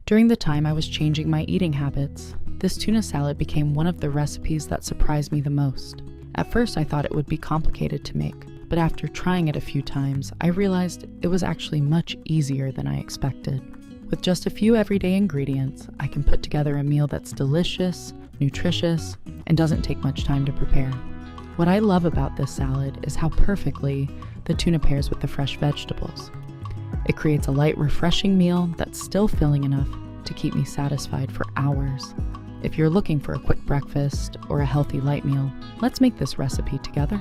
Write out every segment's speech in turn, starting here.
During the time I was changing my eating habits, this tuna salad became one of the recipes that surprised me the most. At first I thought it would be complicated to make, but after trying it a few times, I realized it was actually much easier than I expected. With just a few everyday ingredients, I can put together a meal that's delicious, nutritious, and doesn't take much time to prepare. What I love about this salad is how perfectly the tuna pairs with the fresh vegetables. It creates a light, refreshing meal that's still filling enough to keep me satisfied for hours. If you're looking for a quick breakfast or a healthy light meal, let's make this recipe together.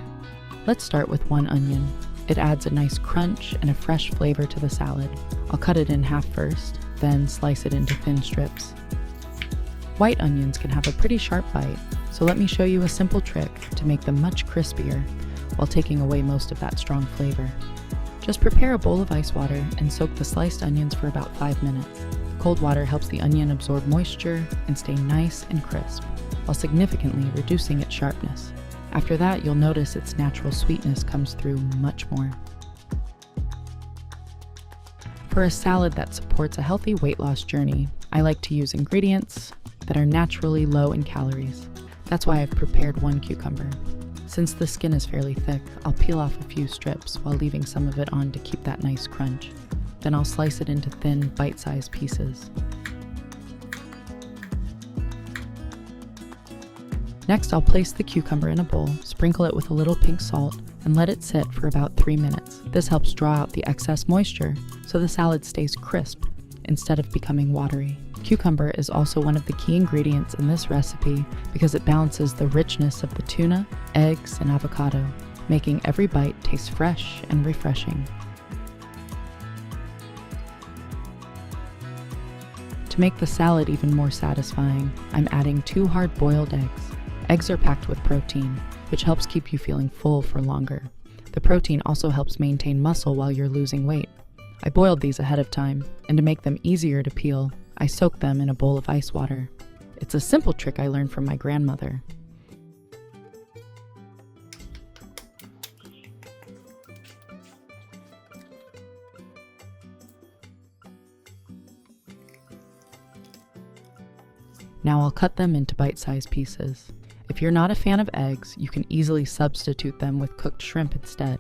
Let's start with 1 onion. It adds a nice crunch and a fresh flavor to the salad. I'll cut it in half first, then slice it into thin strips. White onions can have a pretty sharp bite, so let me show you a simple trick to make them much crispier while taking away most of that strong flavor. Just prepare a bowl of ice water and soak the sliced onions for about 5 minutes. Cold water helps the onion absorb moisture and stay nice and crisp, while significantly reducing its sharpness. After that, you'll notice its natural sweetness comes through much more. For a salad that supports a healthy weight loss journey, I like to use ingredients that are naturally low in calories. That's why I've prepared 1 cucumber. Since the skin is fairly thick, I'll peel off a few strips while leaving some of it on to keep that nice crunch. Then I'll slice it into thin, bite-sized pieces. Next, I'll place the cucumber in a bowl, sprinkle it with a little pink salt, and let it sit for about 3 minutes. This helps draw out the excess moisture so the salad stays crisp instead of becoming watery. Cucumber is also one of the key ingredients in this recipe because it balances the richness of the tuna, eggs, and avocado, making every bite taste fresh and refreshing. To make the salad even more satisfying, I'm adding 2 hard-boiled eggs. Eggs are packed with protein, which helps keep you feeling full for longer. The protein also helps maintain muscle while you're losing weight. I boiled these ahead of time, and to make them easier to peel, I soaked them in a bowl of ice water. It's a simple trick I learned from my grandmother. Now I'll cut them into bite-sized pieces. If you're not a fan of eggs, you can easily substitute them with cooked shrimp instead.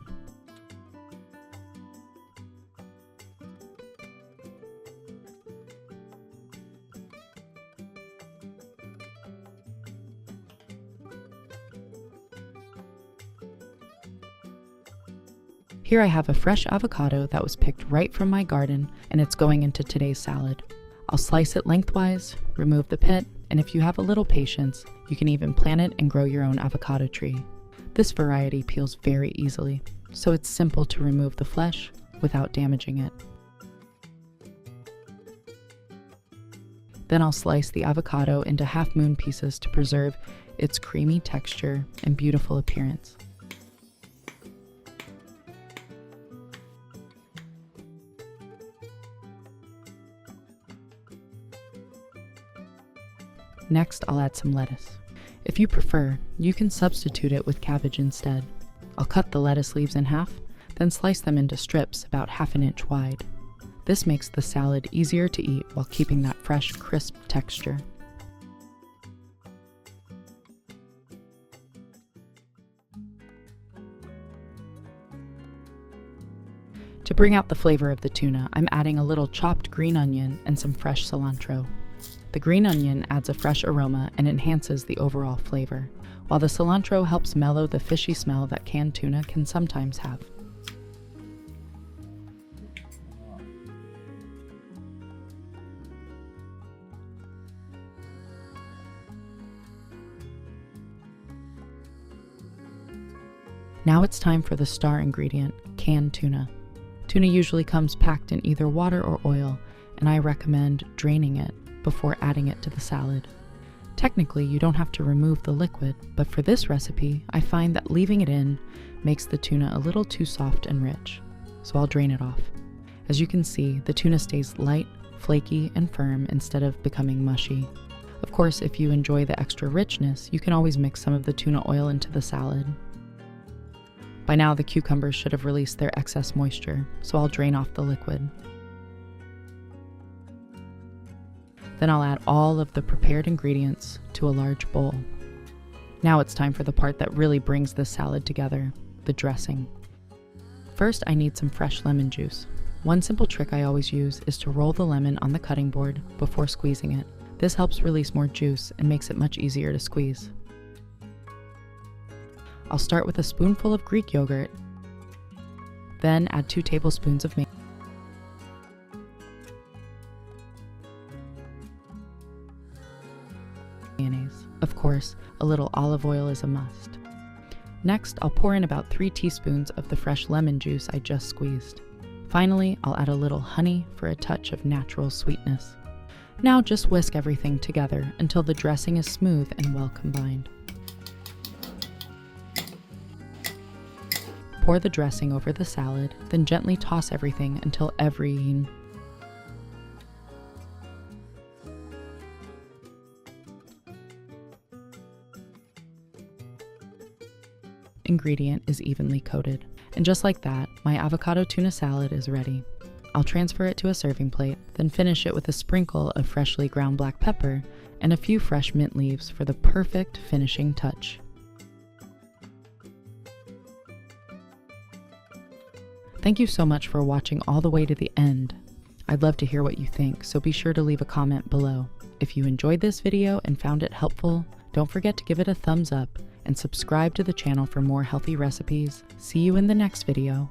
Here I have a fresh avocado that was picked right from my garden, and it's going into today's salad. I'll slice it lengthwise, remove the pit, and if you have a little patience, you can even plant it and grow your own avocado tree. This variety peels very easily, so it's simple to remove the flesh without damaging it. Then I'll slice the avocado into half-moon pieces to preserve its creamy texture and beautiful appearance. Next, I'll add some lettuce. If you prefer, you can substitute it with cabbage instead. I'll cut the lettuce leaves in half, then slice them into strips about 1/2 inch wide. This makes the salad easier to eat while keeping that fresh, crisp texture. To bring out the flavor of the tuna, I'm adding a little chopped green onion and some fresh cilantro. The green onion adds a fresh aroma and enhances the overall flavor, while the cilantro helps mellow the fishy smell that canned tuna can sometimes have. Now it's time for the star ingredient, canned tuna. Tuna usually comes packed in either water or oil, and I recommend draining it before adding it to the salad. Technically, you don't have to remove the liquid, but for this recipe, I find that leaving it in makes the tuna a little too soft and rich, so I'll drain it off. As you can see, the tuna stays light, flaky, and firm instead of becoming mushy. Of course, if you enjoy the extra richness, you can always mix some of the tuna oil into the salad. By now, the cucumbers should have released their excess moisture, so I'll drain off the liquid. Then I'll add all of the prepared ingredients to a large bowl. Now it's time for the part that really brings this salad together, the dressing. First, I need some fresh lemon juice. One simple trick I always use is to roll the lemon on the cutting board before squeezing it. This helps release more juice and makes it much easier to squeeze. I'll start with a spoonful of Greek yogurt, then add 2 tablespoons of mayonnaise. Of course, a little olive oil is a must. Next, I'll pour in about 3 teaspoons of the fresh lemon juice I just squeezed. Finally, I'll add a little honey for a touch of natural sweetness. Now just whisk everything together until the dressing is smooth and well combined. Pour the dressing over the salad, then gently toss everything until every ingredient is evenly coated. And just like that, my avocado tuna salad is ready. I'll transfer it to a serving plate, then finish it with a sprinkle of freshly ground black pepper and a few fresh mint leaves for the perfect finishing touch. Thank you so much for watching all the way to the end. I'd love to hear what you think, so be sure to leave a comment below. If you enjoyed this video and found it helpful, don't forget to give it a thumbs up and subscribe to the channel for more healthy recipes. See you in the next video.